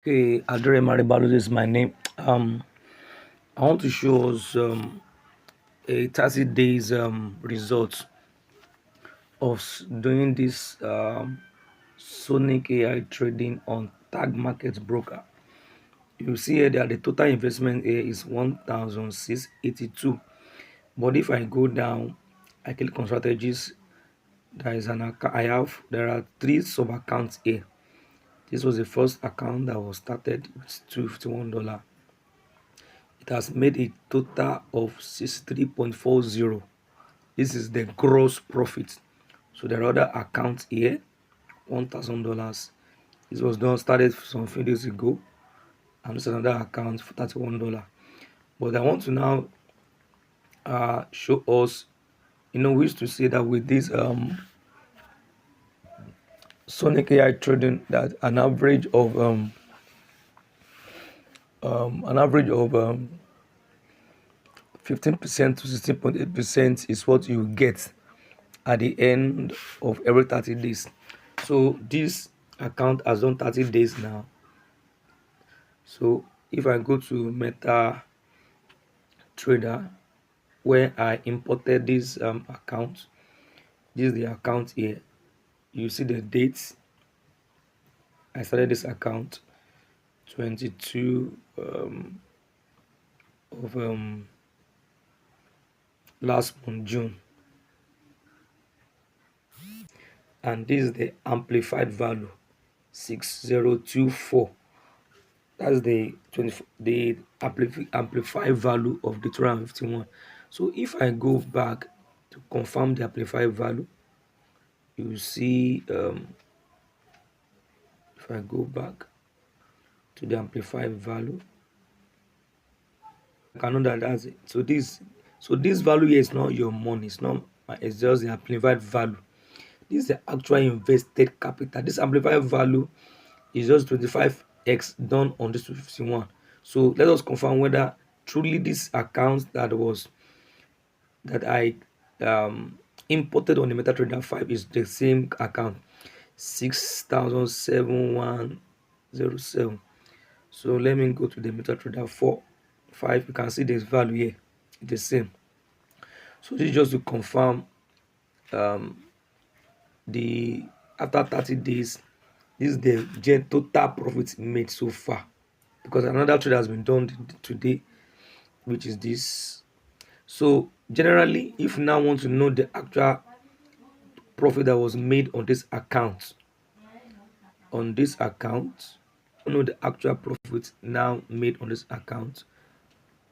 Okay, Aderemi-Digital is my name. I want to show us a 30 days result of doing this Sonic AI trading on Tag Market Broker. You see here that the total investment here is 1,682. But if I go down, I click on strategies. There is an account there are three sub accounts here. This was the first account that was started with $251. It has made a total of 63.40. This is the gross profit. So there are other accounts here, $1,000. This was done started some few days ago, and this is another account for $31. But I want to now show us. We used to say that with this Sonic AI trading, that an average of 15% to 16.8% is what you get at the end of every 30 days. So this account has done 30 days now. So if I go to Meta Trader, where I imported this account, this is the account here. You see the dates. I started this account 22 of last month, June, and this is the amplified value 6024. That's the amplified value of the 251. So if I go back to confirm the amplified value, you see if I go back to the amplified value, I can know that that's it. So this value here is not your money, it's just the amplified value. This is the actual invested capital. This amplified value is just 25x done on this 251. So let us confirm whether truly this account that I imported on the MetaTrader 5 is the same account, 6,07107. So let me go to the MetaTrader 4 5. You can see this value here, it's the same. So this is just to confirm the after 30 days, this is the total profit made so far, because another trade has been done today, which is this. So generally, if you now want to know the actual profit that was made on this account, know the actual profit now made on this account,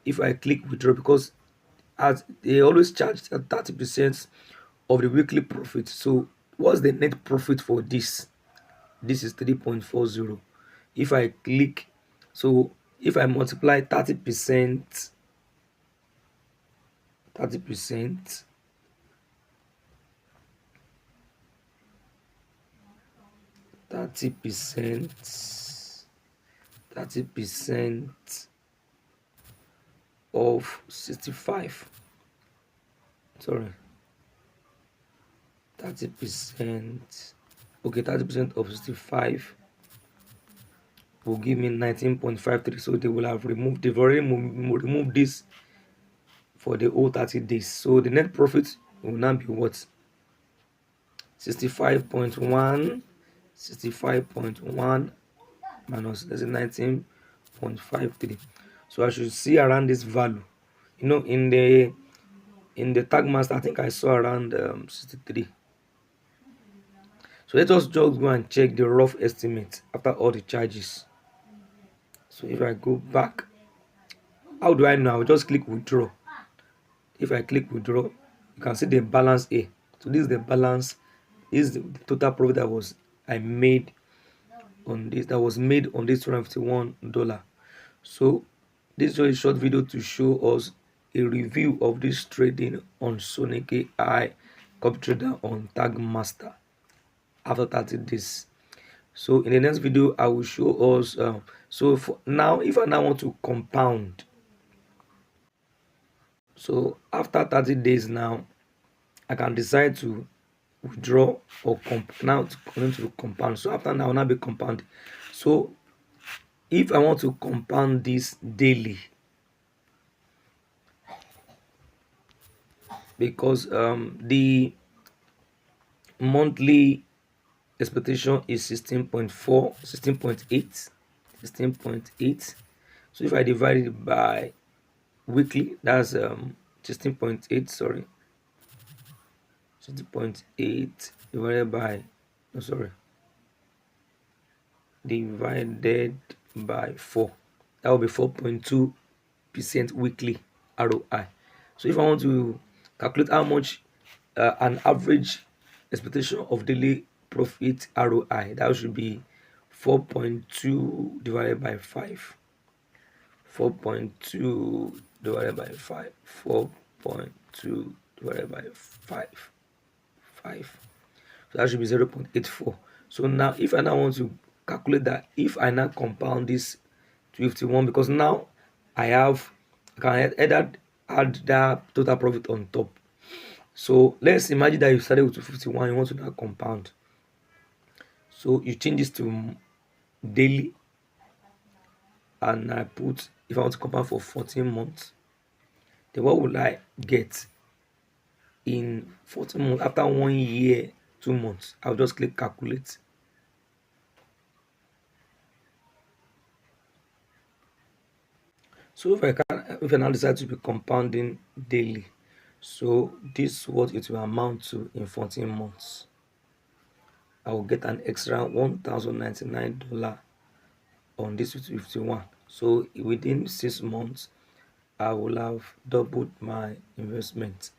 if I click withdraw, because as they always charge 30% of the weekly profit. So what's the net profit for this? This is 3.40. If I click, so if I multiply 30%, 30%, 30% of 65, sorry, 30%, okay, 30% of 65 will give me 19.53. So they've already removed this for the whole 30 days. So the net profit will now be what? 65.1 minus, let's say, 19.53. So I should see around this value. In the tag master, I think I saw around 63. So let us just go and check the rough estimate after all the charges. So if I go back, how do I know? I will just click withdraw. If I click withdraw, you can see the balance here. So this is the balance. This is the total profit I made on this, that was made on this $251. So this is just a short video to show us a review of this trading on Sonic AI copy trader on Tag Master after 30 days. So in the next video, I will show us. So for now, if I now want to compound, so after 30 days now, I can decide to withdraw or now to compound. So after now, I'll now be compounding. So if I want to compound this daily, because the monthly expectation is 16.4, 16.8, 16.8. So if I divide it by weekly, that's 16.8, sorry, 16.8 divided by, no, sorry, divided by 4, that will be 4.2% weekly ROI. So if I want to calculate how much an average expectation of daily profit ROI, that should be 4.2 divided by 5. 4.2 divided by 5. 4.2 divided by 5. 5. So that should be 0.84. So now if I now want to calculate that, if I now compound this to 51, because now I can either add that total profit on top. So let's imagine that you started with 251, you want to now compound. So you change this to daily, and I put, if I want to compound for 14 months, then what will I get in 14 months? After 1 year, 2 months, I'll just click calculate. So if I now decide to be compounding daily, so this is what it will amount to in 14 months. I will get an extra $1,099 on this 51. So within 6 months, I will have doubled my investment.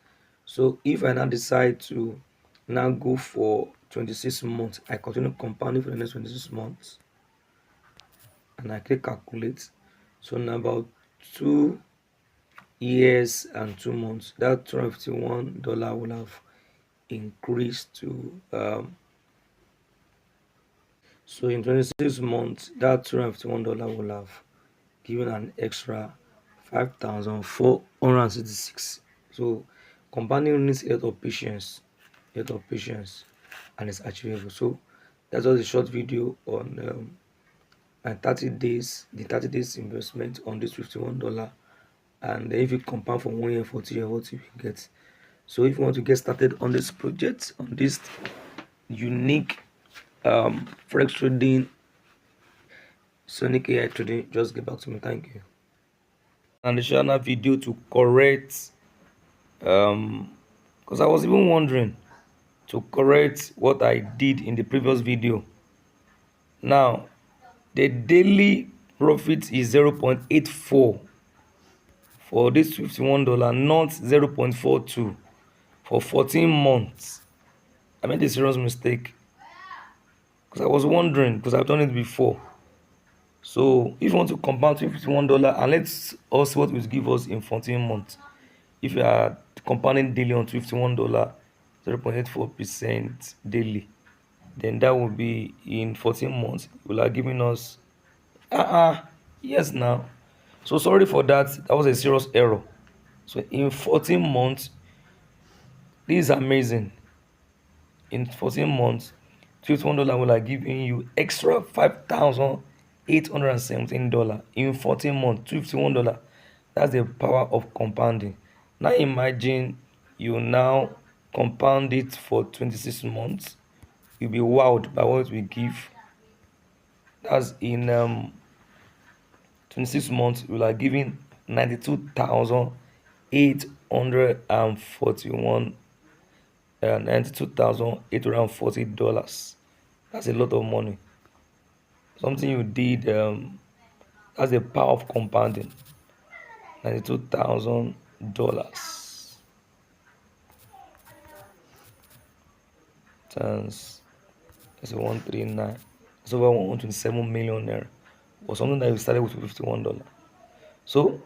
So if I now decide to now go for 26 months, I continue compounding for the next 26 months, and I click calculate. So in about 2 years and 2 months, that $251 will have increased to so in 26 months, that $251 will have given an extra 5,466. So compounding needs a lot of patience, and it's achievable. So that's just a short video on my 30 days, the 30 days investment on this $51. And if you compound for 1 year, 40 years, what you will get. So if you want to get started on this project, on this unique forex trading, Sonic AI trading, just get back to me. Thank you. Additional video to correct, because I was even wondering, to correct what I did in the previous video. Now the daily profit is 0.84 for this $51, not 0.42 for 14 months. I made a serious mistake, because I was wondering, because I've done it before. So if you want to compound $51, and let's us see what it will give us in 14 months. If you are compounding daily on $51, 0.84% daily, then that will be in 14 months. It will have given us yes now. So sorry for that. That was a serious error. So in 14 months, this is amazing. In 14 months, $51 will have given you extra $5,817 in 14 months. $51. That's the power of compounding. Now imagine you now compound it for 26 months. You'll be wowed by what we give. That's in 26 months, we are giving 92,841 $92,840. That's a lot of money. Something you did, that's the power of compounding. $92,000 times, that's a 139. It's over 127 million naira. Or something that we started with $51. So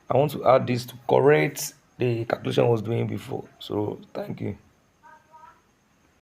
I want to add this to correct the calculation I was doing before. So thank you.